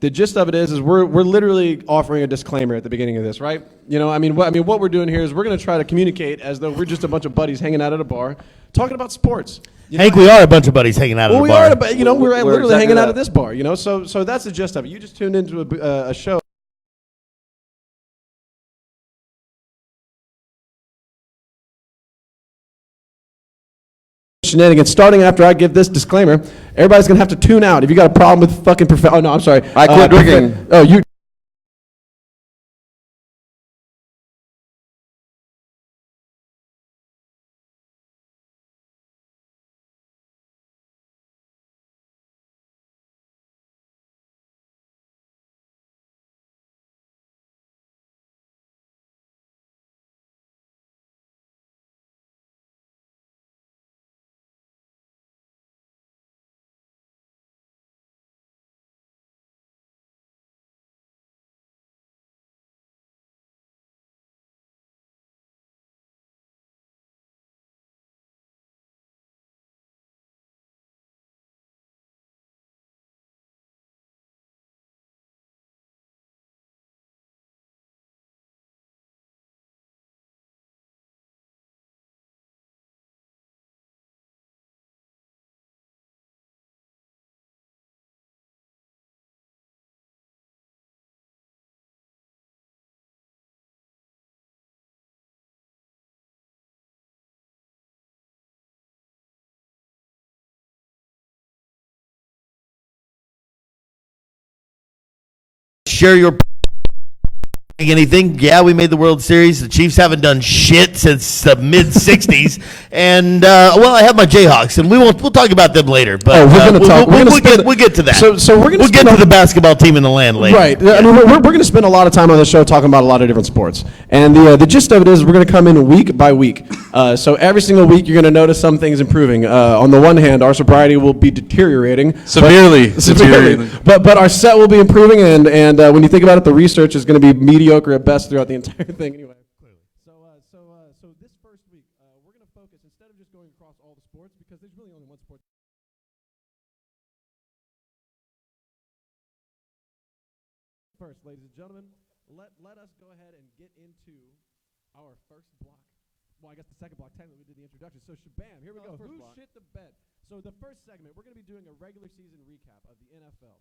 The gist of it is we're literally offering a disclaimer at the beginning of this, right? You know, what we're doing here is we're going to try to communicate as though we're just a bunch of buddies hanging out at a bar talking about sports. Hank, we are a bunch of buddies hanging out at a bar. We are, but we're literally exactly hanging out that. at this bar. So that's the gist of it. You just tuned into a show. Shenanigans. Starting after I give this disclaimer, everybody's gonna have to tune out. If you got a problem with fucking oh no, I'm sorry. I quit drinking. Oh, you. Share your anything. Yeah, we made the World Series. The Chiefs haven't done shit since the mid 60s. And I have my Jayhawks, and we'll talk about them later. But we're gonna talk. We'll get to that. So we're gonna get to the basketball team in the land later. Right. Yeah. I mean, we're going to spend a lot of time on the show talking about a lot of different sports. And the gist of it is we're going to come in week by week. So every single week you're going to notice some things improving. On the one hand, our sobriety will be deteriorating. Severely. But our set will be improving. And when you think about it, the research is going to be mediocre at best throughout the entire thing anyway. So this first week, we're going to focus, instead of just going across all the sports, because there's really only one sport. First, ladies and gentlemen, let us go ahead and get into our first block. Well, I guess the second block, technically we did the introduction. So shabam, here we go. Who shit the bed? So the first segment, we're going to be doing a regular season recap of the NFL.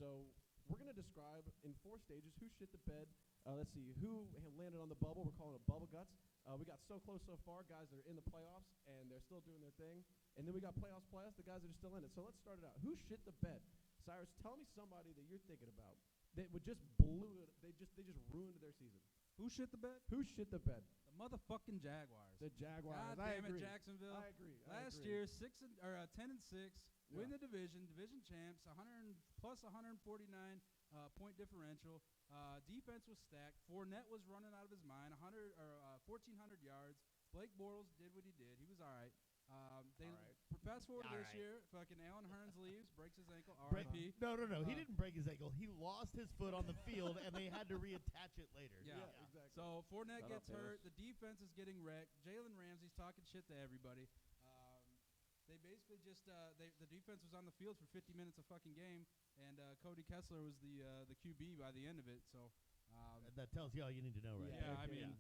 So we're going to describe in 4 stages who shit the bed. Let's see, who landed on the bubble. We're calling it bubble guts. We got so close so far, guys that are in the playoffs, and they're still doing their thing. And then we got playoffs, the guys that are still in it. So let's start it out. Who shit the bed? Cyrus, tell me somebody that you're thinking about that would just blew it. They just ruined their season. Who shit the bed? Who shit the bed? The motherfucking Jaguars. The Jaguars. God damn it, Jacksonville. I agree. Last year, 10-6, win the division champs, 100 plus 149 point differential. Defense was stacked. Fournette was running out of his mind. 1,400 yards. Blake Bortles did what he did. He was all right. Fast forward to this year, fucking Allen Hurns leaves, breaks his ankle. R.I.P. No. He didn't break his ankle. He lost his foot on the field, and they had to reattach it later. Yeah, exactly. So Fournette gets hurt. The defense is getting wrecked. Jalen Ramsey's talking shit to everybody. They basically just the defense was on the field for 50 minutes a fucking game, and Cody Kessler was the QB by the end of it. So that tells you all you need to know, right? Yeah, I mean.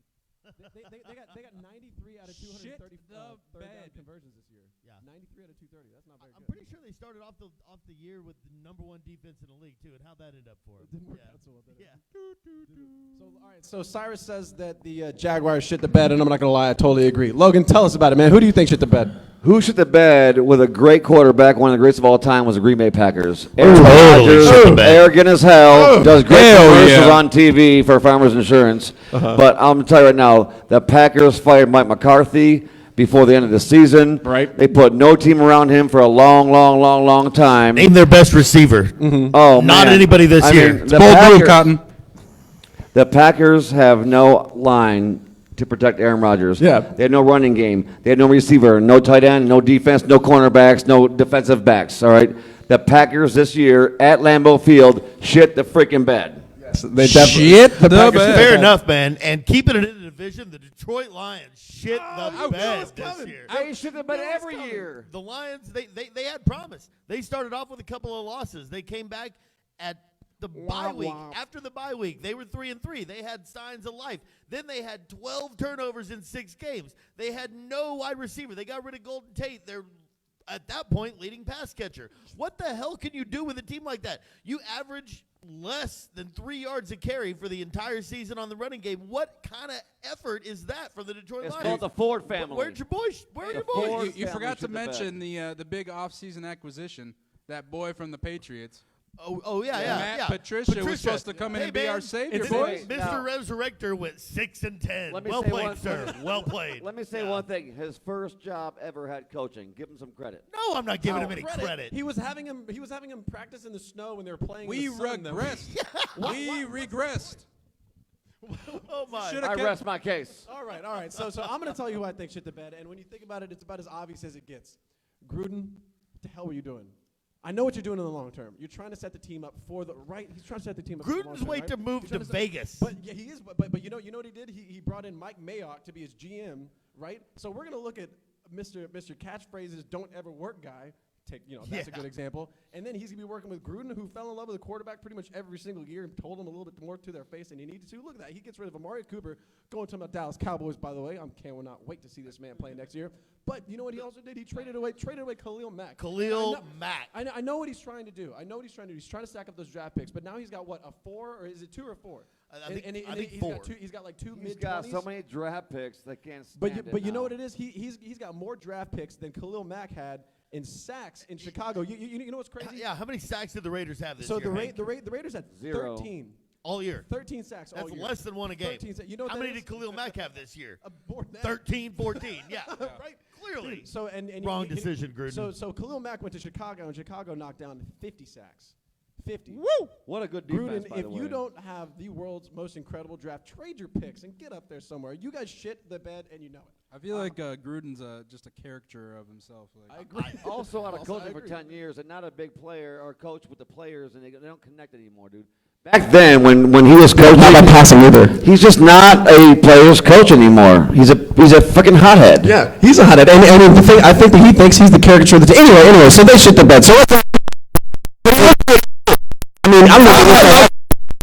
They got 93 out of 230 third down conversions this year. Yeah, 93 out of 230. That's not very good. I'm pretty sure they started off the year with the number 1 defense in the league too, and how that ended up for them. Didn't work out so well. Yeah. So all right. So Cyrus says that the Jaguars shit the bed, and I'm not gonna lie, I totally agree. Logan, tell us about it, man. Who do you think shit the bed? Who shit the bed with a great quarterback, one of the greatest of all time, was the Green Bay Packers. Arrogant as hell, does great commercials on TV for Farmers Insurance. But I'm going to tell you right now, the Packers fired Mike McCarthy before the end of the season. Right. They put no team around him for a long time. Name their best receiver. Oh, not man. anybody this year. Mean, the Packers have no line to protect Aaron Rodgers. Yeah. They had no running game. They had no receiver, no tight end, no defense, no cornerbacks, no defensive backs, all right? The Packers this year at Lambeau Field shit the freaking bed. Yes, they shit the bed. Fair enough, man. And keeping it in the division, the Detroit Lions shit the bed this year. They shit the bed every year. The Lions, they had promise. They started off with a couple of losses. They came back at the bye week. After the bye week, they were 3-3. They had signs of life. Then they had 12 turnovers in 6 games. They had no wide receiver. They got rid of Golden Tate. They're at that point leading pass catcher. What the hell can you do with a team like that? You average less than 3 yards a carry for the entire season on the running game. What kind of effort is that from the Detroit Lions? It's called the Ford family. Where's your boys? Where are your boys? You forgot to mention the big offseason acquisition, that boy from the Patriots. Yeah. Matt Patricia was supposed to come in and be our savior, boys. Mr. Resurrector went 6-10. Well played, sir. Well played. Let me say one thing. His first job ever had coaching. Give him some credit. No, I'm not giving him any credit. He was having him practice in the snow when they were playing. We regressed. We regressed. Oh my! I rest my case. All right. So I'm going to tell you who I think shit the bed, and when you think about it, it's about as obvious as it gets. Gruden, what the hell were you doing? I know what you're doing in the long term. You're trying to set the team up for the right. He's trying to set the team up. Gruden's way to move to Vegas. But yeah, he is. But you know what he did? He brought in Mike Mayock to be his GM, right? So we're gonna look at Mr. Catchphrases Don't Ever Work guy. That's a good example. And then he's gonna be working with Gruden, who fell in love with the quarterback pretty much every single year and told him a little bit more to their face than he needed to. Look at that. He gets rid of Amari Cooper, going to the Dallas Cowboys, by the way. I cannot wait to see this man play next year. But you know what he also did? He traded away Khalil Mack. Mack. I know what he's trying to do. He's trying to stack up those draft picks. But now he's got, what, a 4? Or is it 2 or 4? I think 4. He's got like 2 mid-20s. He's got so many draft picks that can't stand it. But you know what it is? He's got more draft picks than Khalil Mack had in sacks in Chicago. You know what's crazy? Yeah, how many sacks did the Raiders have this year? So the Raiders had 0. 13. All year. 13 sacks all year. That's less than one a game. You know how many did Khalil Mack have this year? More than that. 13, 14. Yeah. Right? Clearly. So Wrong decision, Gruden. So Khalil Mack went to Chicago, and Chicago knocked down 50 sacks. 50. Woo! What a good defense, Gruden, by the way. if you don't have the world's most incredible draft, trade your picks and get up there somewhere. You guys shit the bed, and you know it. I feel like Gruden's just a caricature of himself. I agree. Also out of coaching for 10 years and not a big player or coach with the players, and they don't connect anymore, dude. Back then, when he was coaching, not passing either. He's just not a player's coach anymore. He's a fucking hothead. Yeah, he's a hothead, and the thing, I think that he thinks he's the caricature of the team. Anyway, so they shit the bed. So I mean, I'm not.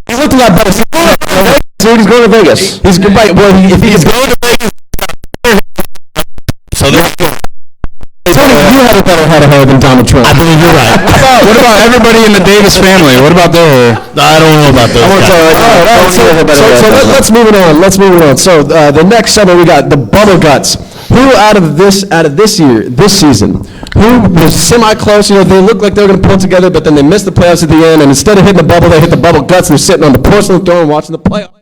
He looked a lot better. Dude, he's going to Vegas. He's good. Well, if he's going to Vegas, So there. you had a better head of hair than Donald Trump. I believe you're right. What about everybody in the Davis family? What about their hair? I don't know about those guys. Let's move it on. So the next segment we got the bubble guts. Who out of this season, who was semi-close? You know, they looked like they were going to pull it together, but then they missed the playoffs at the end, and instead of hitting the bubble, they hit the bubble guts, and they're sitting on the porcelain throne watching the playoffs.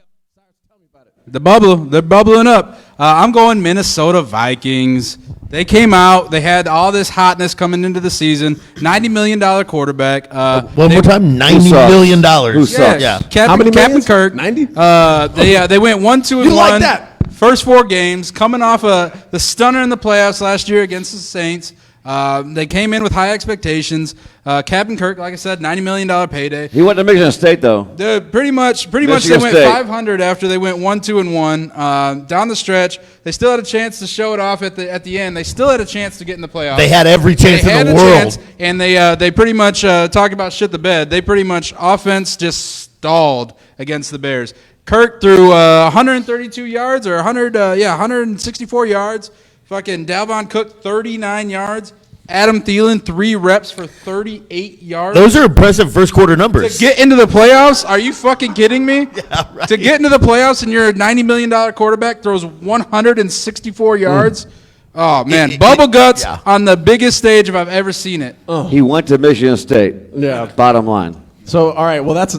They're bubbling up. I'm going Minnesota Vikings. They came out. They had all this hotness coming into the season. $90 million quarterback. One more time, $90 million. Who sucks? Yeah. How many Captain millions? Kirk. 90? They went 1-2-1. You like that? First 4 games, coming off the stunner in the playoffs last year against the Saints. They came in with high expectations. Captain Kirk, like I said, $90 million payday. He went to Michigan State, though. Pretty much they went State. 500 after they went 1-2-1. Down the stretch, they still had a chance to show it off at the end. They still had a chance to get in the playoffs. They had every chance in the world. And they pretty much talk about shit the bed. They pretty much offense just stalled against the Bears. Kirk threw 132 yards or 164 yards. Fucking Dalvin Cook 39 yards. Adam Thielen 3 reps for 38 yards. Those are impressive first quarter numbers. To get into the playoffs? Are you fucking kidding me? Yeah, right. To get into the playoffs and your $90 million quarterback throws 164 yards? Oh, man. Bubble guts on the biggest stage if I've ever seen it. He went to Michigan State. Yeah. Bottom line. So, all right, well, that's...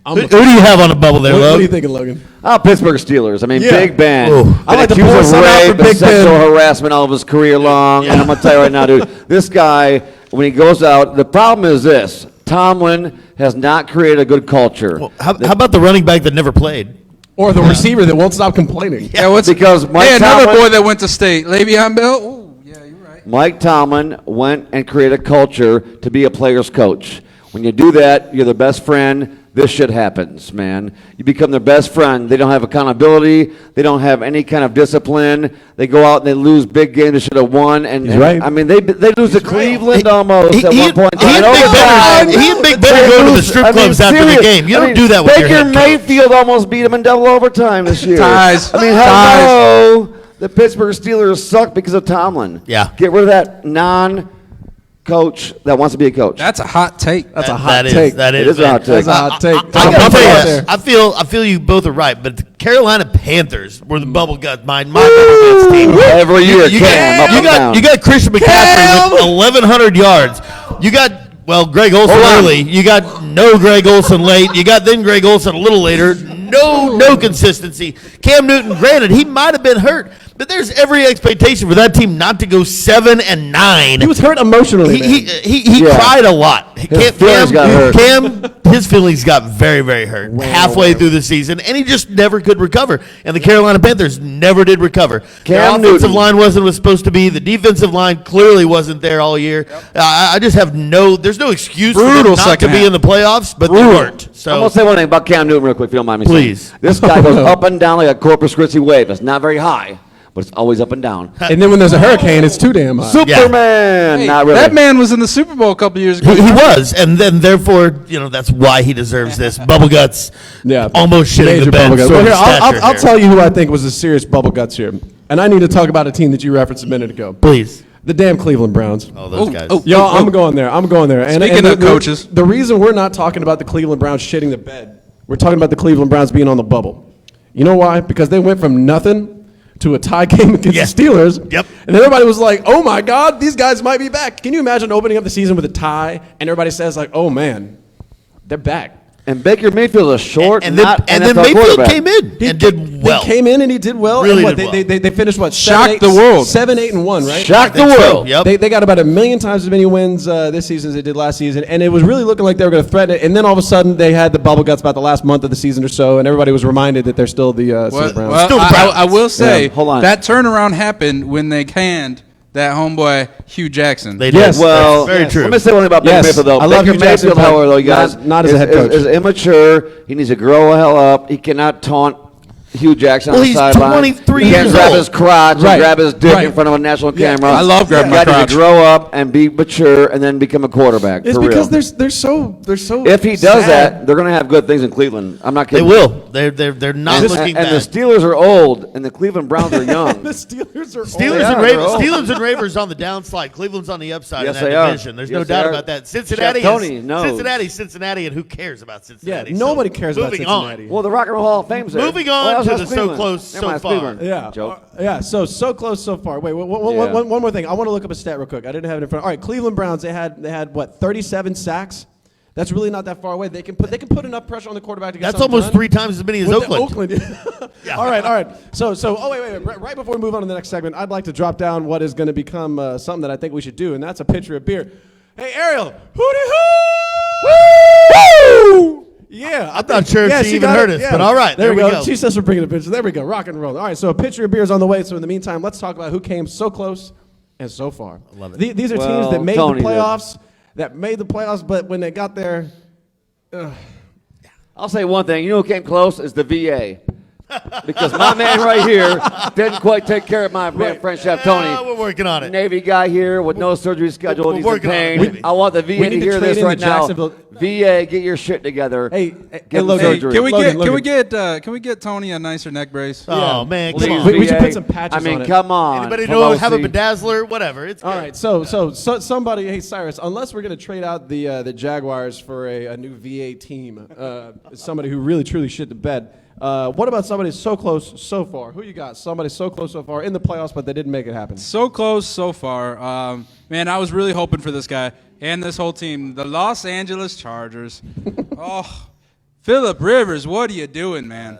Who do you have on the bubble there, what Logan? are you thinking, Logan? Pittsburgh Steelers. I mean, Big Ben. Ooh. I like to accused pour of some out for rape Big and sexual Ben. harassment all of his career long. And I'm going to tell you right now, dude, this guy, when he goes out, the problem is this. Tomlin has not created a good culture. Well, how about the running back that never played? Or the receiver that won't stop complaining. Because Mike Hey, another Tomlin, boy that went to state. Le'Veon Bell? Oh, yeah, you're right. Mike Tomlin went and created a culture to be a player's coach. When you do that, you're the best friend this shit happens, man. You become their best friend. They don't have accountability. They don't have any kind of discipline. They go out and they lose big games they should have won. And right. I mean, they lose to Cleveland almost at one point. He and Big Better go to the strip clubs after the game. You don't do that with your head Baker coach. Mayfield almost beat him in double overtime this year. Ties. I mean, hello. The Pittsburgh Steelers suck because of Tomlin. Yeah. Get rid of that non-coach that wants to be a coach. That's a hot take. That's a hot take. That It is a hot take. That's a hot take. I'll tell you there. this. I feel you both are right, but the Carolina Panthers were the bubble gut, my bubble guts team. Every year, Cam, up and down. You got Christian McCaffrey with 1,100 yards. You got Greg Olsen early. You got no Greg Olsen late. You got then Greg Olsen a little later. No consistency. Cam Newton, granted, he might have been hurt, but there's every expectation for that team not to go 7-9. He was hurt emotionally. He cried a lot. His feelings got hurt. Cam, his feelings got very, very hurt halfway through the season, and he just never could recover. And the Carolina Panthers never did recover. Their offensive line wasn't what it was supposed to be. The defensive line clearly wasn't there all year. I just have there's no excuse for them not to be in the playoffs, but they weren't. I'm So going to say one thing about Cam Newton real quick, if you don't mind me saying. Please. This guy goes up and down like a Corpus Christi wave. It's not very high, but it's always up and down. And then when there's a hurricane, it's too damn high. Superman! Hey, Not really. that man was in the Super Bowl a couple years ago. he was, and then therefore, that's why he deserves this. Bubble guts, almost shitting Major the bed. bubble guts. sort Well, of here, stature I'll here. tell you who I think was a serious bubble guts here. And I need to talk about a team that you referenced a minute ago. Please. The damn Cleveland Browns. Oh, those guys. Y'all, I'm going there. I'm going there. And Speaking of the coaches. The reason we're not talking about the Cleveland Browns shitting the bed, we're talking about the Cleveland Browns being on the bubble. You know why? Because they went from nothing to a tie game against the Steelers. Yep. And everybody was like, oh my God, these guys might be back. Can you imagine opening up the season with a tie and everybody says like, oh man, they're back. And Baker Mayfield is short, And not then NFL Mayfield quarterback. came in and did well. He came in and he did well. Really and did well. They finished what? Shocked the world. 7-8-1, right? Shocked the I think so, world. Yep. They got about 1 million times as many wins this season as they did last season, and it was really looking like they were going to threaten it. And then all of a sudden, they had the bubble guts about the last month of the season or so, and everybody was reminded that they're still the Browns. Well, Still the Browns. I will say, Hold on. that turnaround happened when they canned that homeboy Hugh Jackson. They Yes. did. Well, Very true. Let me say one thing about Baker Yes. Mayfield, though. I love Baker Hugh Jackson, Mayfield, but however, though, you guys, not as a head coach. is immature. He needs to grow the hell up. He cannot taunt Hugh Jackson Well, on the he's sideline. 23 He can't years grab old. his crotch Right. and grab his dick Right. in front of a national camera. I love grabbing my You got crotch. to grow up and be mature and then become a quarterback. It's for because real. they're so If he does sad. that, they're going to have good things in Cleveland. I'm not They kidding. will. They're not And, looking and bad. the Steelers are old, and the Cleveland Browns are young. The Steelers are Steelers Yeah, and they're Ravens. old. Steelers and Ravens on the downslide. Cleveland's on the upside Yes, in that they are. division. There's no Yes, they doubt are. about that. Cincinnati, Chef Tony knows. Cincinnati, and who cares about Cincinnati? Yeah, nobody cares about moving Cincinnati. Well, the Rock and Roll Hall of Fame's there. Moving on Well, to that's the so Cleveland. close, Never so mind, it's far. Cleveland. Yeah. Joke. Yeah, so close so far. Wait, one more thing. I want to look up a stat real quick. I didn't have it in front. All right, Cleveland Browns, they had what, 37 sacks? That's really not that far away. They can put enough pressure on the quarterback to get That's something almost done. 3 times as many as With Oakland. the All right. So wait. Right before we move on to the next segment, I'd like to drop down what is going to become something that I think we should do, and that's a pitcher of beer. Hey, Ariel, hooty-hoo! Woo! Yeah, I'm not sure if she even got heard it. us, but all right, there we go. She says we're bringing a pitcher. There we go, rock and roll. All right, so a pitcher of beer is on the way. So in the meantime, let's talk about who came so close and so far. I love it. These are teams Well, that made Tony the did. playoffs, but when they got there, I'll say one thing. You know who came close is the VA. Because my man right here didn't quite take care of my friend Chef Tony. We're working on it. Navy guy here with no surgery scheduled. We're He's in working on it, pain. baby. I want the VA We to need to hear trade this in right the now. Jacksonville- VA, get your shit together. hey, Get Logan, surgery. Can we Logan. get Tony a nicer neck brace? Oh, man, Please, come on. We should VA. put some patches I mean, on it. come on. Anybody From know have a OC. bedazzler? Whatever. It's All good. right, so somebody, hey Cyrus, unless we're going to trade out the Jaguars for a new VA team, somebody who really truly shit the bed. What about somebody so close so far? Who you got? Somebody so close so far in the playoffs, but they didn't make it happen. So close so far. Man, I was really hoping for this guy and this whole team. The Los Angeles Chargers. Oh, Phillip Rivers, what are you doing, man?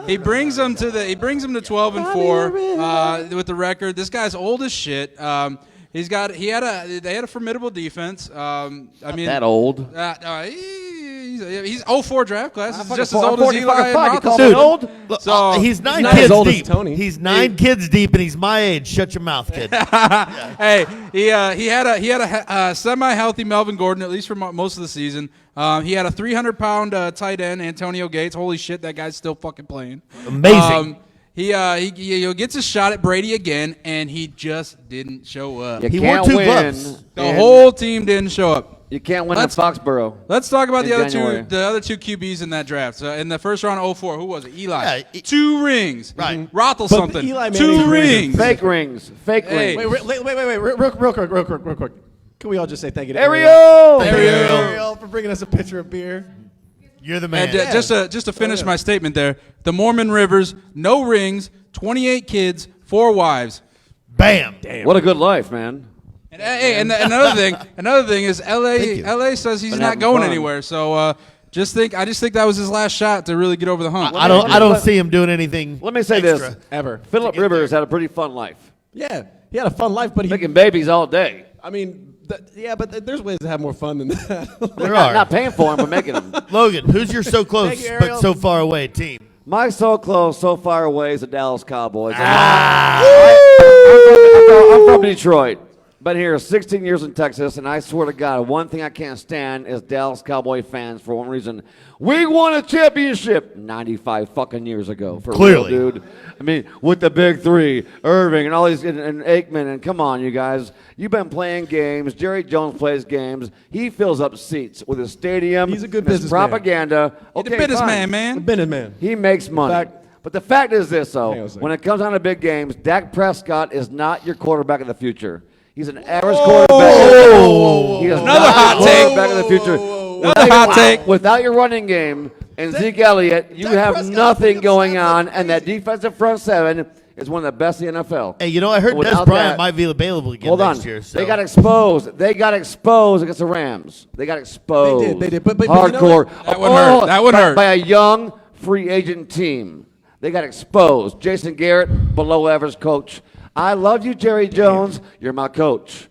He brings them to 12-4 with the record. This guy's old as shit. They had a formidable defense. That old. He's 04 draft class. He's just as fucking old as 40, Eli fucking and fuck, you call Roethlisberger. me old? So he's nine not as kids old as deep. Tony. He's 9 kids deep, and he's my age. Shut your mouth, kid. Hey, he had a semi-healthy Melvin Gordon, at least for most of the season. He had a 300-pound tight end, Antonio Gates. Holy shit, that guy's still fucking playing. Amazing. He gets a shot at Brady again, and he just didn't show up. You He can't wore 2 win gloves. The whole team didn't show up. You can't win in Let's- Foxborough. Let's talk about In the January. other two QBs in that draft. So in the first round, 04, who was it? Eli. Yeah, 2 rings. Right. Roethlisberger But something. Eli Manning 2 2 rings. Fake rings. Fake Hey. rings. Wait, real quick. Can we all just say thank you to Ariel! Ariel for bringing us a pitcher of beer? You're the man. And just to finish my statement there, the Mormon Rivers, no rings, 28 kids, 4 wives. Bam. What a good life, man. And, hey, and another thing is Thank you. LA says he's Been not having going fun. anywhere. So I just think that was his last shot to really get over the hump. I don't see him doing anything. Let me say extra. this. Ever. Philip Rivers had a pretty fun life. Yeah, he had a fun life, but Making babies all day. I mean, but there's ways to have more fun than that. There Not are. paying for him, but making them. Logan, who's your so close Thank you, but Ariel. so far away team? My so close, so far away is the Dallas Cowboys. Ah. I'm from Detroit. Been here 16 years in Texas, and I swear to God, one thing I can't stand is Dallas Cowboy fans for one reason. We won a championship 95 fucking years ago. For Clearly. real, dude. I mean, with the big three, Irving and all these, and Aikman, and come on, you guys. You've been playing games. Jerry Jones plays games. He fills up seats with his stadium. He's a good and his businessman. propaganda. He's Okay, a businessman, fine. man. Businessman. He makes money. fact- But the fact is this, Hang on though. a second. When it comes down to big games, Dak Prescott is not your quarterback of the future. He's an average quarterback. He is Another not hot your take. quarterback of the future. Another hot take. Without your running game and Zeke Elliott, you Dak have Prescott's nothing picking up going stats on, like and that crazy. defensive front seven is one of the best in the NFL. Hey, I heard Des Without Bryant that- might be available again Hold on. next year. So. They got exposed. They got exposed against the Rams. They got exposed. They did. But you know Hardcore. what? That would hurt. That would by, hurt. By a young free agent team. They got exposed. Jason Garrett, below average coach. I love you, Jerry Jones. You're my coach.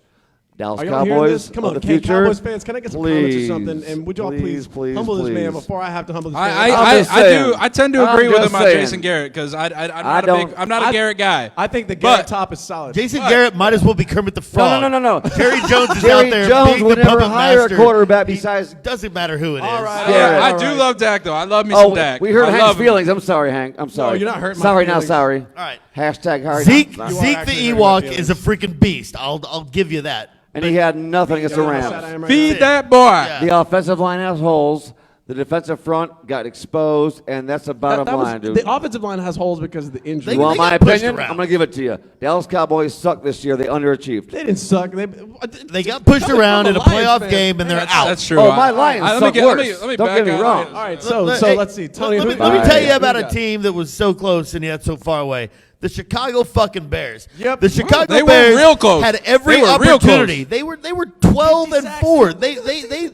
Dallas Are y'all hearing Cowboys this? Come of on, the Hey, future. Cowboys fans, can I get some comments or Please, something? And would y'all please humble this man before I have to humble this man? I'm just I saying. tend to I'm agree with just him on saying. Jason Garrett because don't- I'm not a Garrett guy. I think the But- Garrett top is solid. Jason Garrett might as well be Kermit the Frog. No. Jerry Jones is Jerry out there Jones being would the never puppet hire a master. quarterback He- besides- doesn't matter who it is. All right. Garrett. I all do right. love Dak though. I love me Oh, some Dak. we hurt I Hank's love him. feelings. I'm sorry, Hank. I'm sorry. you're not hurting my Sorry, not feelings. sorry. All right. Hashtag Harry. Zeke, not You are Zeke actually the hurting my Ewok feelings. is a freaking beast. I'll give you that. And he had nothing against the You know how sad I Rams. am right Feed now? that boy. Yeah. The offensive line has holes. The defensive front got exposed, and that's the bottom That was- line, dude. The offensive line has holes because of the injury. You want my got pushed opinion? around. I'm going to give it to you. Dallas Cowboys suck this year. They underachieved. They didn't suck. They got pushed Coming around from in a a Lions playoff fan. game, and they're That's, out. that's true. Oh, my Lions let me suck get- let me- worse. let me Don't back get me out. wrong. All right, Let- so hey, let's see. Tony, let who- me tell all you right, about who a got? team that was so close and yet so far away. The Chicago fucking Bears. Yep. The Chicago They were Bears real close. had every They were real opportunity. close. They were 12 50 and sacks. 4.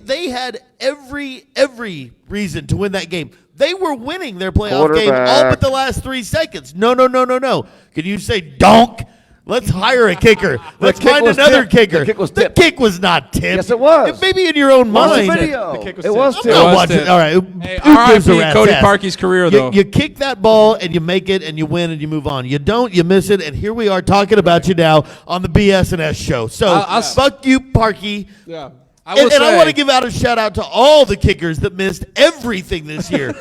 They had every reason to win that game. They were winning their playoff game all Quarterback. but the last 3 seconds. No. Can you say donk? Let's hire a kicker. Let's kick find was another tipped. kicker. The kick was The tipped. kick was not tipped. Yes, it was. Maybe in your own Watch the mind. video. The kick was It tipped. was I'm tipped. not was watching. tipped. All right. Hey, Who gives a RIP rat's Cody ass? Parkey's career, You- though. You kick that ball and you make it and you win and you move on. You don't, you miss it, and here we are talking about you now on the BS&S show. So I'll- fuck you, Parkey. Yeah. I will And say, I want to give out a shout out to all the kickers that missed everything this year.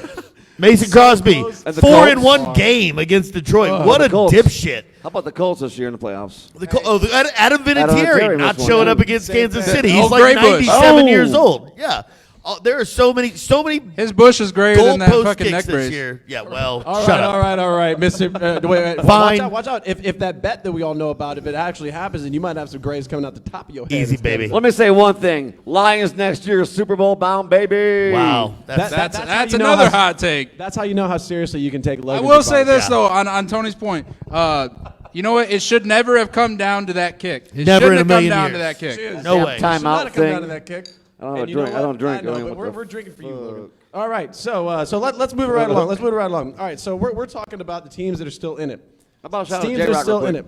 Mason Crosby, And the 4 in Colts. 1 game against Detroit. What the a Colts. dipshit. How about the Colts this year in the playoffs? Adam Vinatieri Vinatieri not missed one, showing yeah. up against Same Kansas thing. City. Oh, He's like Grey Bush. 97 Oh. years old. Yeah. There are so many his bush is greater than that goalpost fucking kicks neck this brace. year. Yeah, well, All shut right, up. all right, Mr. Wait. Fine. Watch out. If that bet that we all know about, if it actually happens, then you might have some grays coming out the top of your head. Easy, instead. baby. Let me say one thing. Lions next year, Super Bowl bound, baby. Wow. That's how That's you know another how- hot take. That's how you know how seriously you can take I Logan's will say advice. this Yeah. though, on Tony's point. You know what? It should never have come down to that kick. It Never shouldn't in a have million come down years. to that kick. No Damn way. Should not Timeout have come down to thing. that kick. I don't have And a you know drink. I what? don't drink. I know, I mean, but what the we're drinking for you, Logan. All right, so let's move it right along. Let's move it right along. All right, so we're talking about the teams that are still in it. How about shout out Teams J-Rock that are still real in quick?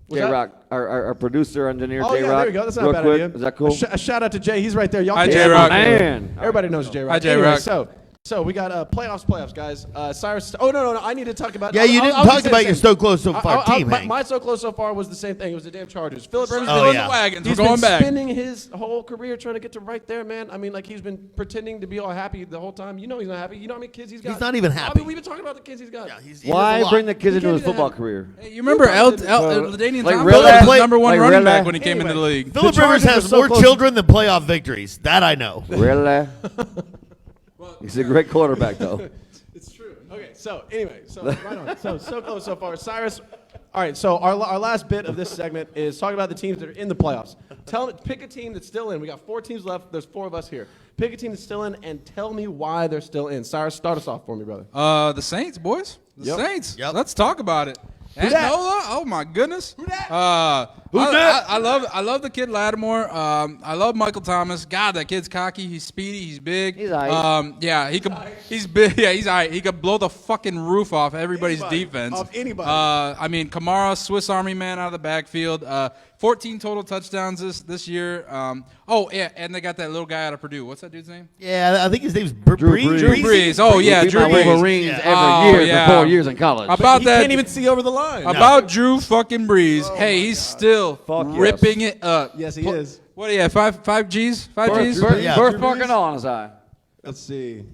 it. J-Rock, our producer, engineer, Oh, J-Rock. yeah, there we go. That's not Real a bad quick. idea. Is that cool? A shout out to Jay. He's right there. Y'all Hi, can't J-Rock. see him. Man. Everybody knows J-Rock. Hi, J-Rock. Anyway, so we got playoffs, guys. Cyrus. Oh no! I need to talk about. Yeah, you didn't talk about your so close so far team, Hank. My so close so far was the same thing. It was the damn Chargers. Philip Rivers. Still in the wagons. He's We're going been back. spending his whole career trying to get to right there, man. I mean, like he's been pretending to be all happy the whole time. You know he's not happy. You know how many kids he's got. He's not even I happy. mean, we've been talking about the kids he's got. Yeah, he Why does a bring lot. the kids He into his can't do football that. career? Hey, you remember LaDainian like, Tomlinson really? was number one Like, running really? back when he came into the Anyway. league. Philip The Rivers Chargers has are so more close. children than playoff victories. That I know. Really? He's a great quarterback, though. It's true. Okay, so anyway, right on. So close so far. Cyrus, all right, so our last bit of this segment is talking about the teams that are in the playoffs. Pick a team that's still in. We got 4 teams left. There's 4 of us here. Pick a team that's still in and tell me why they're still in. Cyrus, start us off for me, brother. The Saints, boys. The Yep. Saints. Yep. Let's talk about it. dat? Nola, oh my goodness. Who dat? I love the kid Lattimore. I love Michael Thomas. God, that kid's cocky. He's speedy. He's big. He's all right. Yeah, he could. He's big. Yeah, he's all right. He could blow the fucking roof off everybody's defense. Off anybody. I mean, Kamara, Swiss Army man out of the backfield. 14 total touchdowns this year. Oh yeah, and they got that little guy out of Purdue. What's that dude's name? Yeah, I think his name's Drew Brees. Brees. Drew Brees. Oh yeah, He beat Drew my Brees. Wolverines Yeah. every year yeah. for 4 years in college. About He that. can't even see over the line. About Drew fucking Brees. Hey, he's still Fuck yes. ripping it up. Yes, he is. What do you have? Five G's? 5 G's? Yeah. First Drew fucking all on his eye. Let's see.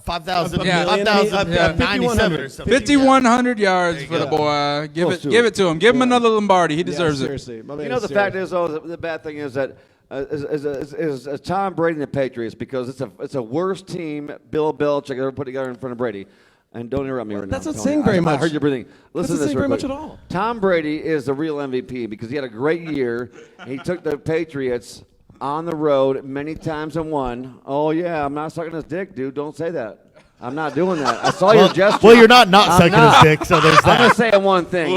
5,000, Yeah. 5,097 or something. 5,100 yards for go. the boy. Give Close to it to him. Give him another Lombardi. He deserves it. Seriously. My man You know, is the serious. fact is, though, the bad thing is that is Tom Brady and the Patriots, because it's a worse team Bill Belichick ever put together in front of Brady. And don't interrupt me right now. That's not Tony. saying very I much. heard you breathing. Listen to not this saying real very quick. much at all. Tom Brady is the real MVP because he had a great year. He took the Patriots on the road many times and won. Oh, yeah, I'm not sucking his dick, dude. Don't say that. I'm not doing that. I saw your gesture. Well, you're not I'm sucking not. his dick, so there's I'm going that. to say one thing.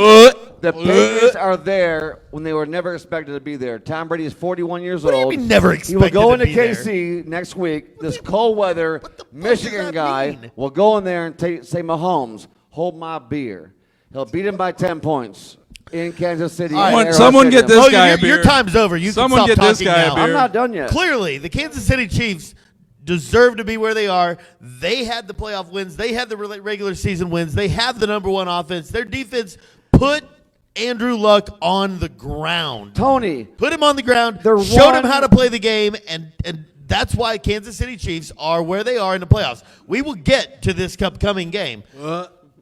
The Patriots are there when they were never expected to be there. Tom Brady is 41 years What do you old. mean never He will expected go to into be there? KC next week. This cold weather the fuck Michigan does that guy mean? will go in there and say, Mahomes, hold my beer. He'll beat him by 10 points in Kansas City. All right. at Arrowhead Someone get Stadium. this guy a your beer. time's over. You Someone can get stop this talking guy a now. beer. I'm not done yet. Clearly, the Kansas City Chiefs deserve to be where they are. They had the playoff wins. They had the regular season wins. They have the #1 offense. Their defense put Andrew Luck on the ground. Tony, Put him on the ground. They're Showed him one- how to play the game, and that's why Kansas City Chiefs are where they are in the playoffs. We will get to this upcoming game.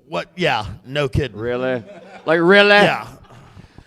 What? Yeah, no kidding. really? Like, really? Yeah.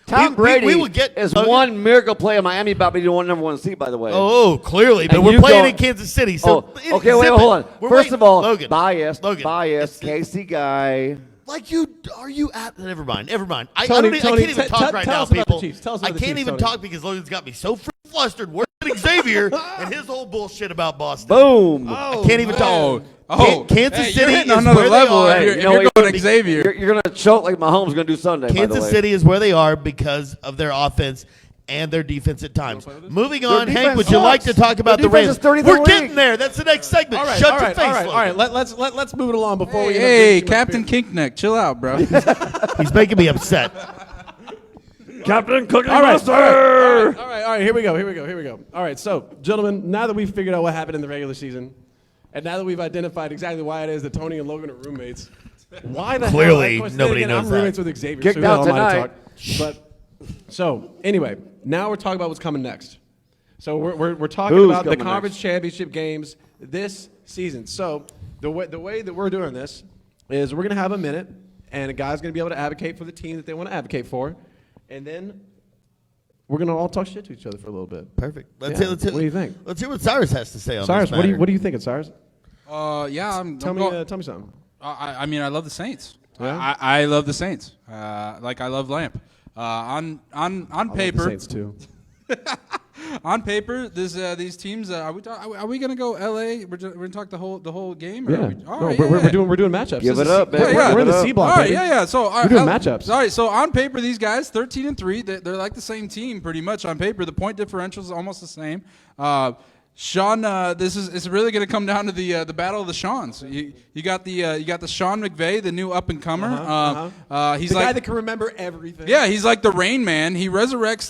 Tom We Brady will get is one miracle play in Miami about being the #1 seed, by the way. Oh, clearly, but And we're you playing go- in Kansas City. So okay, wait, zip hold it. on. We're First waiting. of all, Logan, biased, It's- Casey guy. Like you, are you at? Never mind. I Tony, can't Tony, even talk right tell now, us about the people. Chiefs. Tell us I about the can't Chiefs, even Tony. talk because Logan's got me so flustered. We're at Xavier and his whole bullshit about Boston. Boom. I can't even talk. Oh, Kansas hey, City you're hitting is another where level they are. if you're, You if know you're what? going Xavier. You're going to choke like Mahomes is going to do Sunday, by the Kansas way. City is where they are because of their offense and their defense at times. Moving on, Hank, defense would you like to sucks. talk about Their the Rams? defense is 30th in We're the getting league. there. That's the next segment. All right, Shut all your right, face, all right, Logan. all right. Let's move it along before we. Hey, end up drinking Captain much beer. Kinkneck, chill out, bro. He's making me upset. Captain Cookie All right, Monster. all right. Here we go. All right, so gentlemen, now that we've figured out what happened in the regular season, and now that we've identified exactly why it is that Tony and Logan are roommates, why the Clearly, hell? Of course, nobody then again, knows I'm that. roommates with Xavier. Kicked so who out the hell am I to tonight. talk? But so anyway, now we're talking about what's coming next. So we're talking Who's about the coming conference next? championship games this season. So the way that we're doing this is we're gonna have a minute, and a guy's gonna be able to advocate for the team that they want to advocate for, and then we're gonna all talk shit to each other for a little bit. Perfect. Let's hear what do you think? Let's hear what Cyrus has to say on Cyrus, this what matter. do you think, Cyrus? Yeah, Tell me something. I mean, I love the Saints. Yeah? I love the Saints. Like I love Lamp. On paper, the Saints too. on paper, these teams. Are we gonna go L.A.? We're gonna talk the whole game. Or Yeah. are we, all right, We're doing matchups. Give This it is- up, baby. We're in the Give it C up. block. All right, baby. yeah. So We're doing matchups. All right, so on paper, these guys 13-3. They're like the same team pretty much on paper. The point differential is almost the same. Sean, it's really going to come down to the battle of the Seans. You got the Sean McVay, the new up and comer. He's the like guy that can remember everything. Yeah, he's like the Rain Man. He resurrects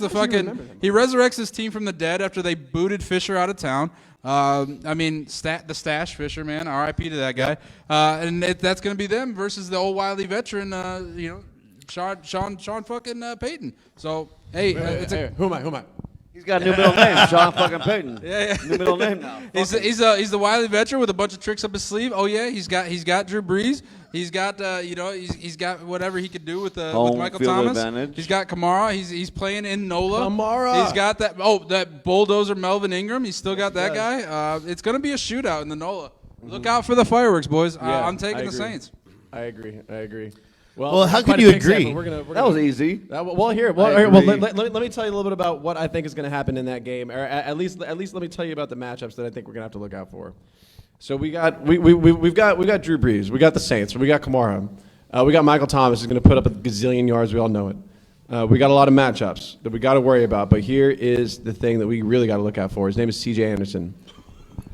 he resurrects his team from the dead after they booted Fisher out of town. The Stash Fisher, man. R.I.P. to that guy. And that's going to be them versus the old wily veteran, Sean fucking Payton. So hey, who am I? He's got a new middle name, Sean fucking Payton. Yeah. New middle name now. He's the wily veteran with a bunch of tricks up his sleeve. Oh yeah, he's got Drew Brees. He's got he's got whatever he could do with Michael field Thomas. advantage. He's got Kamara. He's playing in NOLA. Kamara. He's got that bulldozer Melvin Ingram. He's still got that guy. It's gonna be a shootout in the NOLA. Look out for the fireworks, boys. I'm taking the Saints. I agree. Well, how can you agree? That was easy. Let me tell you a little bit about what I think is going to happen in that game, or at least let me tell you about the matchups that I think we're going to have to look out for. So we've got Drew Brees, we got the Saints, we got Kamara, we got Michael Thomas who's going to put up a gazillion yards. We all know it. We got a lot of matchups that we got to worry about, but here is the thing that we really got to look out for. His name is C.J. Anderson.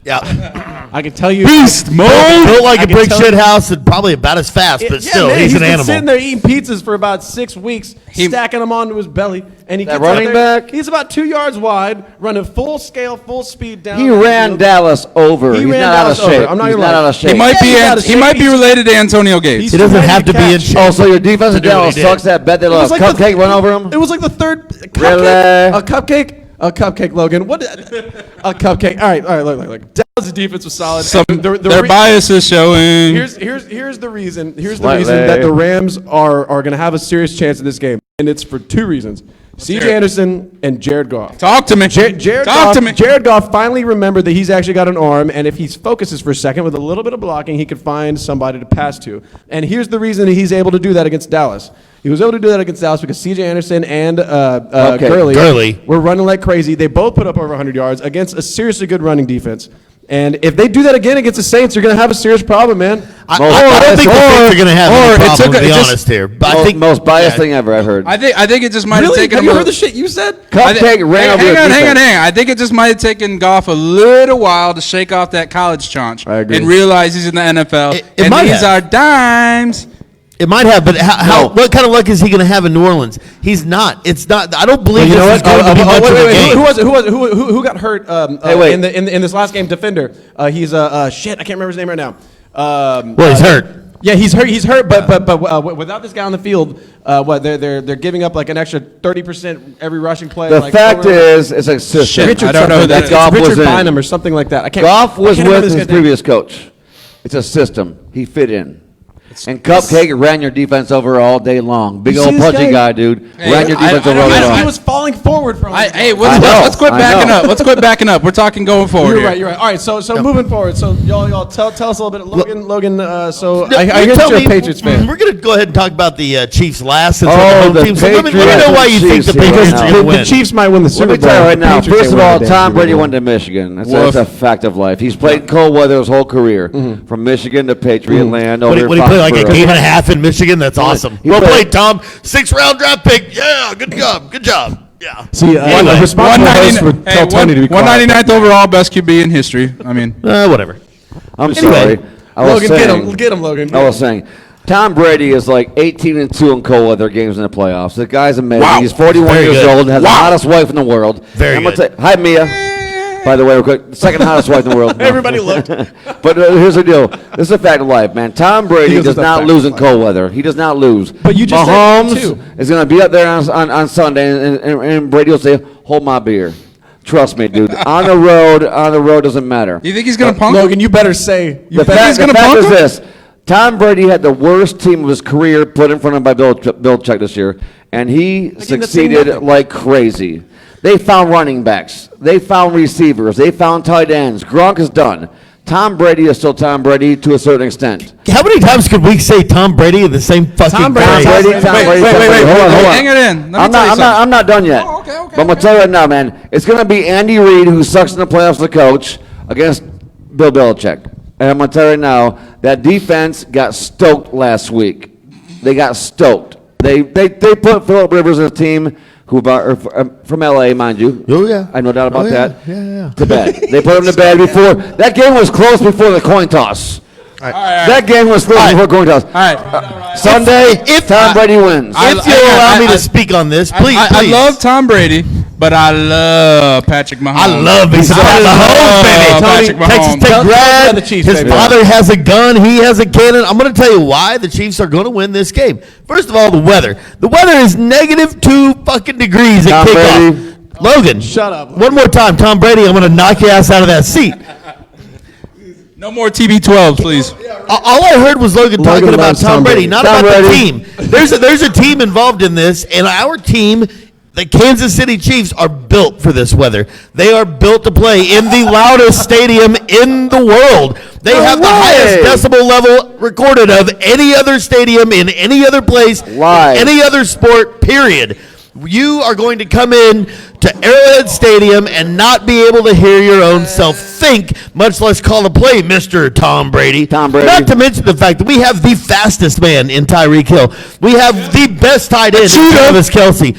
Yeah. I can tell you. Beast mode. Built like a brick shit house and probably about as fast, but still, man, he's an been animal. Sitting there eating pizzas for about 6 weeks, stacking them onto his belly, and he That gets out running there, back? He's about 2 yards wide, running full scale, full speed down. He the ran field. Dallas over. He's not out of shape. I'm not He's gonna not lie. out of shape. He might be related to Antonio Gates. He doesn't ready have to be in catch. shape. Oh, so your defense in To do what Dallas he did. sucks that bet they let a like cupcake run over him? It was like the third cupcake. Really? A cupcake, Logan. What? A cupcake. All right. Look. Dallas' defense was solid. Their bias is showing. Here's the reason. Here's the reason that the Rams are going to have a serious chance in this game, and it's for 2 reasons. C.J. Anderson and Jared Goff. Talk to me. Jared Goff finally remembered that he's actually got an arm, and if he focuses for a second with a little bit of blocking, he could find somebody to pass to. And here's the reason that he's able to do that against Dallas. He was able to do that against Dallas because C.J. Anderson and Gurley were running like crazy. They both put up over 100 yards against a seriously good running defense. And if they do that again against the Saints, you're going to have a serious problem, man. I don't think the Saints are going to have any problem, to be honest here. But I think most biased thing ever I've heard. I think it just might have taken Have him you a heard the shit you said? Cupcake ran over your defense. Hang on. I think it just might have taken Goff a little while to shake off that college chaunch and realize he's in the NFL. And these are dimes. It might have, but what kind of luck is he going to have in New Orleans? He's not. It's not. I don't believe this is going to be much of a game. Who was it? Who got hurt in this last game? Defender. He's shit. I can't remember his name right now. Well, he's hurt. Yeah, he's hurt. He's hurt. But without this guy on the field, they're giving up like an extra 30% every rushing play. The fact is, it's a system. I don't know who that is. Goff was Richard in. Bynum or something like that. Goff was with his previous coach. It's a system. He fit in. And Cupcake ran your defense over all day long. Big old pudgy guy, dude. Ran your defense over all day long. He was falling forward from. Let's quit backing up. Let's quit backing up. We're talking going forward. You're right. All right. So moving forward. So y'all tell us a little bit. Logan. I You guess tell you're a me- Patriots fan. We're going to go ahead and talk about the Chiefs last. Since Oh, we're the the home team. So let me Patriots know why you and think the Chiefs Patriots right are now. going to win. The Chiefs might win the Super Let Bowl. me tell you right now. Patriots First of ain't all, winning the Tom damn Brady Super went to Michigan. That's a fact of life. He's played cold weather his whole career, from Michigan to Patriot land. What Over do you play, like a Foxborough. game and a half in Michigan? That's awesome. He Well played- played, Tom. 6th-round draft pick. Yeah, good job. Yeah. See, Anyway, responsible hosts would tell Tony to be quiet. 199th overall, best QB in history. I mean, Whatever. I'm sorry. I was Logan, saying, get him, Logan. I was saying, Tom Brady is like 18-2 in cold weather games in the playoffs. The guy's amazing. Wow. He's 41 Very years good. old and has the hottest wife in the world. Very I'm gonna good. Hi, Mia. By the way, real quick, second hottest wife in the world. No. Everybody looked. But here's the deal. This is a fact of life, man. Tom Brady This is does a not fact lose of in cold weather. He does not lose. But you just said Mahomes too. is going to be up there on Sunday, and Brady will say, hold my beer. Trust me, dude. On the road doesn't matter. you think he's going to punk? Logan, you better say. The fact is this. Tom Brady had the worst team of his career put in front of him by Bill Belichick this year, and he succeeded like crazy. They found running backs. They found receivers. They found tight ends. Gronk is done. Tom Brady is still Tom Brady to a certain extent. How many times could we say Tom Brady in the same fucking Tom Brady. phrase? Tom Brady. Hold on. Hang it in. Let me tell you something. I'm not done yet. Oh, okay. But I'm going to tell you right now, man. It's going to be Andy Reid, who sucks in the playoffs, the coach, against Bill Belichick. And I'm going to tell you right now, that defense got stoked last week. They got stoked. They put Phillip Rivers as a team from L.A., mind you. Oh, yeah. I have no doubt about that. Yeah. To bed. They put him to bed before. That game was close before the coin toss. All right. That game was close before coin toss. All right. Sunday, if Tom Brady wins. If you'll allow me to speak on this, please. I love Tom Brady, but I love Patrick Mahomes. I love me some Mahomes, baby. Patrick Mahomes. Texas Tech grad. the Chiefs, His baby. father has a gun. He has a cannon. I'm going to tell you why the Chiefs are going to win this game. First of all, the weather. The weather is -2 fucking degrees at Tom kickoff. Brady. Logan, Shut up. One more time, Tom Brady. I'm going to knock your ass out of that seat. No more TB12s, please. All I heard was Logan talking about loves Tom Tom Brady, Brady. not Tom about the Brady. team. There's a team involved in this, and our team, the Kansas City Chiefs, are built for this weather. They are built to play in the loudest stadium in the world. They have the highest decibel level recorded of any other stadium in any other place, Live. any other sport, period. You are going to come in to Arrowhead Stadium and not be able to hear your own self think, much less call a play, Mr. Tom Brady. Tom Brady. Not to mention the fact that we have the fastest man in Tyreek Hill. We have the best tight end in Travis Kelce.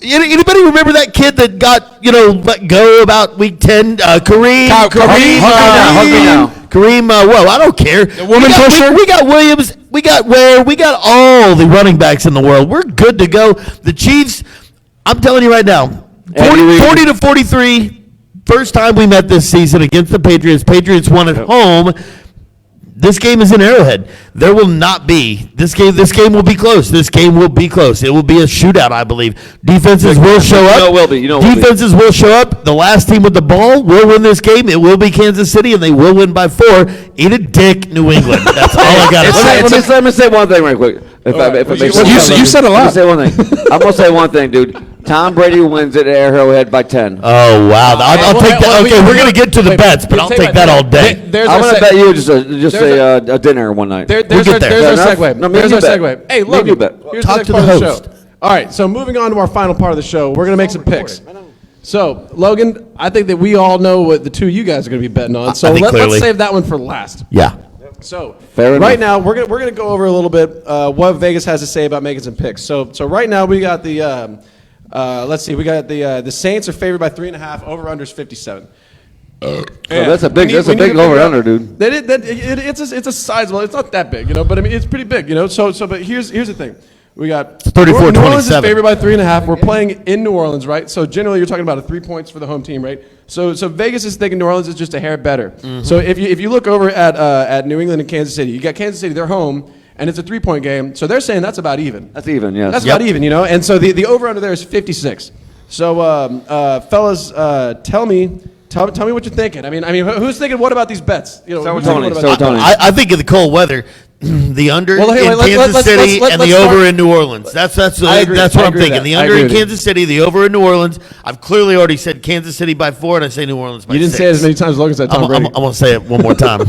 Anybody remember that kid that got, let go about week 10? Kareem. Hug me now. Kareem, whoa, I don't care. The woman pusher? We got Williams. We got Ware. We got all the running backs in the world. We're good to go. The Chiefs, I'm telling you right now, 40 to 43. First time we met this season against the Patriots. Patriots won at home. This game is in Arrowhead. There will not be this game. This game will be close. This game will be close. It will be a shootout, I believe. Defenses will show up. It will be. Defenses will show up. The last team with the ball will win this game. It will be Kansas City, and they will win by 4. Eat a dick, New England. That's all I got to say. Let me say one thing right quick. If it makes sense. You said a lot. Let me say one thing. I'm going to say one thing, dude. Tom Brady wins at Arrowhead by 10. Oh, wow. I'll take that. Okay, we're going to get to the bets, but I'll take that all day. I'm going to bet you just a dinner one night. We'll get there. There's our Fair segue. enough? No, There's our bet. segue. Hey, Me Logan, you bet. here's Talk the next to part the of the host. show. All right, so moving on to our final part of the show, we're going to make some picks. So, Logan, I think that we all know what the two you guys are going to be betting on. So I think let's clearly. save that one for last. Yeah. So Fair right enough. now we're gonna go over a little bit what Vegas has to say about making some picks. So right now we got the let's see, we got the Saints are favored by 3.5. Over under is 57. That's a big over under, dude. It's a sizable. It's not that big, but I mean it's pretty big, So but here's the thing. We got 34-27. New Orleans is favored by 3.5. We're playing in New Orleans, right? So generally you're talking about 3 points for the home team, right? So Vegas is thinking New Orleans is just a hair better. Mm-hmm. So if you look over at New England and Kansas City, you got Kansas City, they're home, and it's a 3-point game. So they're saying that's about even. That's even, yes. That's about even, And so the over under there is 56. So fellas, tell me what you're thinking. I mean, who's thinking what about these bets? Start with Tony. I think of the cold weather, the under Well, hey, in Kansas City and the over in New Orleans. That's what I'm thinking. The under in Kansas City, the over in New Orleans. I've clearly already said Kansas City by 4, and I say New Orleans by 6. You didn't say it as many times as Logan said Tom Brady. I'm going to say it one more time.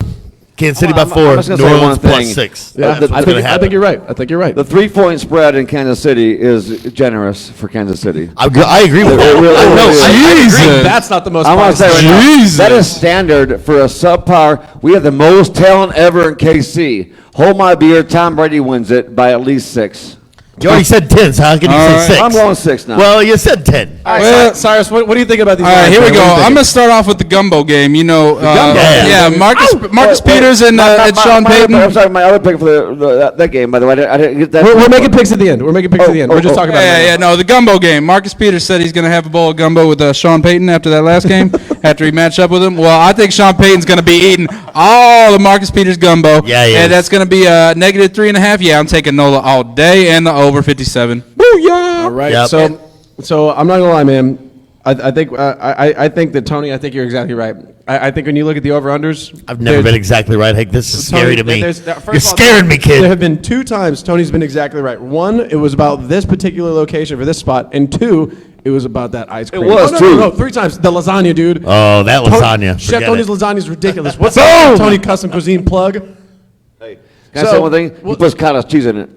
Kansas City by I'm 4, just gonna New say Orleans one plus thing. 6. Yeah, That's what's going to I happen. think you're right. I think you're right. The 3-point spread in Kansas City is generous for Kansas City. I agree with It that. really I know. is. I agree. That's not the most. I want to say right now, Jesus. that is standard for a subpar. We have the most talent ever in KC. Hold my beer. Tom Brady wins it by at least 6. You already said 10, so how can you All say right. 6? I'm going 6 now. Well, you said 10. All right, Well- Cyrus, what do you think about these? All right, lines, here we man? go. What do you I'm think? going to start off with the gumbo game. gumbo. Yeah, Marcus Peters and Sean Payton. I'm sorry, my other pick for that game, by the way. I didn't get that. We're making picks at the end. We're making picks at the end. We're just talking about it. Yeah, no, the gumbo game. Marcus Peters said he's going to have a bowl of gumbo with Sean Payton after that last game, after he matched up with him. Well, I think Sean Payton's going to be eating all the Marcus Peters gumbo. Yeah, he is. And that's going to be negative 3.5. Yeah, I'm taking NOLA all day and the over 57. Booyah! All right. Yep. So I'm not gonna lie, man. I think that Tony. I think you're exactly right. I think when you look at the over/unders, I've never been exactly right. Hank, this is scary to me. First You're of all, scaring me, There kid. have been 2 times Tony's been exactly right. 1, it was about this particular location for this spot, and 2, it was about that ice cream. was, no, too. No, 3 times. The lasagna, dude. Oh, that lasagna. Chef Forget Tony's it. lasagna is ridiculous. What's that Tony Custom Cuisine plug? Can I say one thing? He puts cottage cheese in it.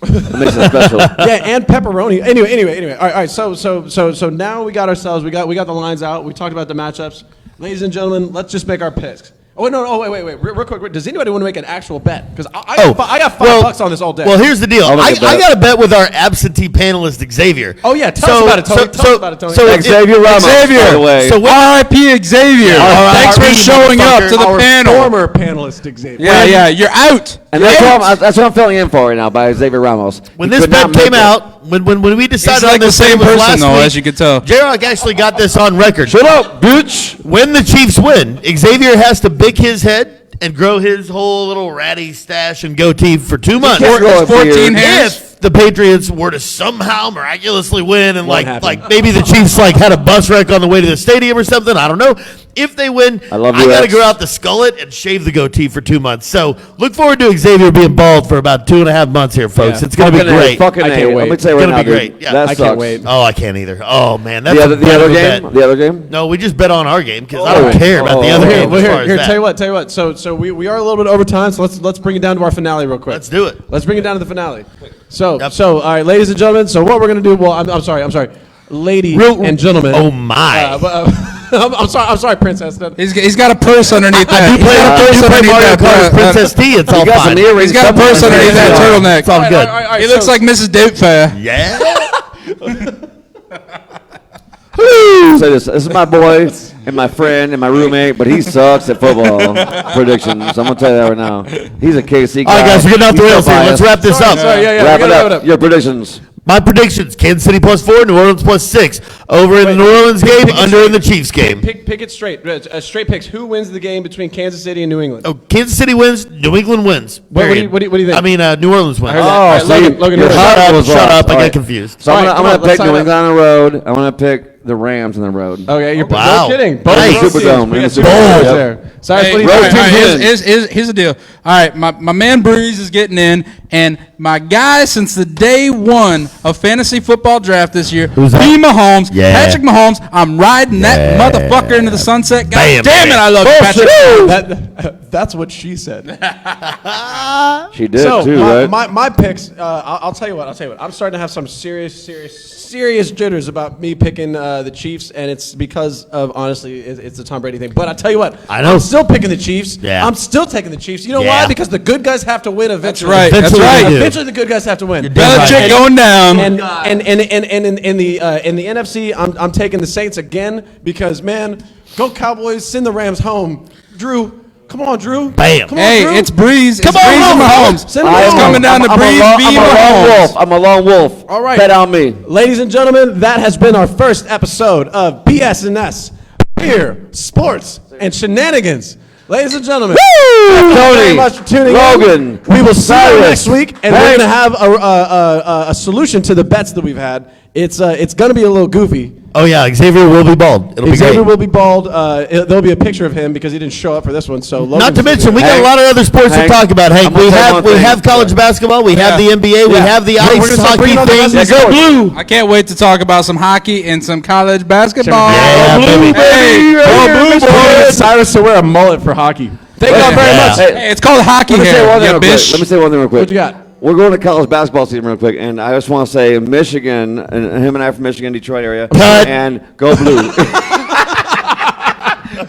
It makes it special. Yeah, and pepperoni. Anyway. All right. So now we got ourselves. We got the lines out. We talked about the matchups. Ladies and gentlemen, let's just make our picks. Oh no! Oh wait! Real quick. Does anybody want to make an actual bet? Because I got $5 on this all day. Well, here's the deal. I got a bet with our absentee panelist Xavier. Oh yeah, tell us about it, Tony. Tell us about it, Tony. So Xavier Ramos, by the way. So R.I.P. Xavier. Thanks for showing up to the panel. Former panelist Xavier. Yeah, you're out. And that's what I'm filling in for right now by Xavier Ramos. When this bet came out, when we decided He's like on this the same person, last though, week, as you can tell. J-Rock actually got this on record. Shut up, bitch. When the Chiefs win, Xavier has to big his head and grow his whole little ratty stash and goatee for 2 months. 14 hairs. If the Patriots were to somehow miraculously win and like happen. maybe the Chiefs like had a bus wreck on the way to the stadium or something, I don't know. If they win, I got to go out the skullet and shave the goatee for 2 months. So look forward to Xavier being bald for about 2.5 months here, folks. Yeah. It's going to be great. Fucking I can't wait. Let me tell you right now, It's gonna be great. Yeah. That I sucks. can't wait. Oh, I can't either. Oh man, that's The other bet. game? The other game? No, we just bet on our game because I don't care about the other game. Well, as far as here. that. Tell you what. So we are a little bit over time. So let's bring it down to our finale real quick. Let's do it. Let's bring it down to the finale. So all right, ladies and gentlemen. So what we're gonna do? Well, I'm sorry, ladies and gentlemen. Oh my. I'm sorry, Princess. He's got a purse underneath that. You play Mario Kart Princess T. It's all got fine. some earrings. He's got a purse underneath that turtleneck. It's all good. All right, He looks like Mrs. Doubtfire. Yeah. Say this is my boy and my friend and my roommate, but he sucks at football predictions. I'm gonna tell you that right now. He's a KC guy. All right, guys, we're getting off the He's rails so here. Let's biased. wrap this up. Wrap it up. Your predictions. My predictions: Kansas City +4, New Orleans +6. Over in the New Orleans game, under in the Chiefs game. Pick it straight. Straight picks. Who wins the game between Kansas City and New England? Oh, Kansas City wins. New England wins. What do Period. you think? I mean, New Orleans wins. I heard that. All right, Logan, your Shut heart up! was Shut lost. up! I All get right. confused. So I'm All right, gonna come on, pick let's New sign England on the road. I want to pick the Rams on the road. Okay, you're Wow. no kidding. Nice. Superdome. We got Superdome. Superdome Yep. there. Sorry, Hey, what do you all think? right, here's the deal. All right, my man Breeze is getting in, and my guy since the day one of fantasy football draft this year, Who's that? P. Mahomes, Yeah. Patrick Mahomes. I'm riding that motherfucker into the sunset. God Bam, damn it, bam. I love you, Patrick. That's what she said. She did So too, right? my picks. I'll tell you what. I'm starting to have some serious jitters about me picking the Chiefs, and it's because of honestly, it's the Tom Brady thing. But I tell you what, I know. I'm still picking the Chiefs. Yeah. I'm still taking the Chiefs. You know Yeah. why? Because the good guys have to win eventually. right. That's Eventually right. they do. Eventually, the good guys have to win. damn right. Belichick going down. And in the NFC, I'm taking the Saints again because man, go Cowboys, send the Rams home. Drew, come on, Drew. Bam. Come on, Hey, Drew. it's Breeze. Come It's on, Breeze and Mahomes. Send them It's home. coming down to Breeze v. Mahomes. I'm a lone wolf. All right. Bet on me. Ladies and gentlemen, that has been our first episode of BS&S, Beer, Sports, and Shenanigans. Ladies and gentlemen, thank you very Tony, much for tuning Logan, in. We will see you Cyrus, next week, and we're Hank. going to have a solution to the bets that we've had. It's going to be a little goofy. Oh yeah, Xavier will be bald. It'll be Xavier great. will be bald. There'll be a picture of him because he didn't show up for this one. So Not to mention, we got a Hank, lot of other sports Hank, to talk about. Hank, I'm gonna we tell you have one thing. college basketball, we have the NBA, we Yeah. have the We're ice gonna start hockey bringing on the thing. rest of the Blue. I can't wait to talk about some hockey and some college basketball. Yeah, baby. Hey, Blue boys. Cyrus to wear a mullet for hockey. Thank y'all very Yeah. much. hey, it's called hockey Let me say hair, one thing you real quick. bitch. Let me say one thing real quick. What you got? We're going to college basketball season real quick, and I just want to say Michigan, and him and I are from Michigan, Detroit area, Cut. and go blue.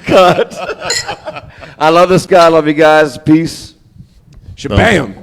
Cut. I love this guy. I love you guys. Peace. Shabam.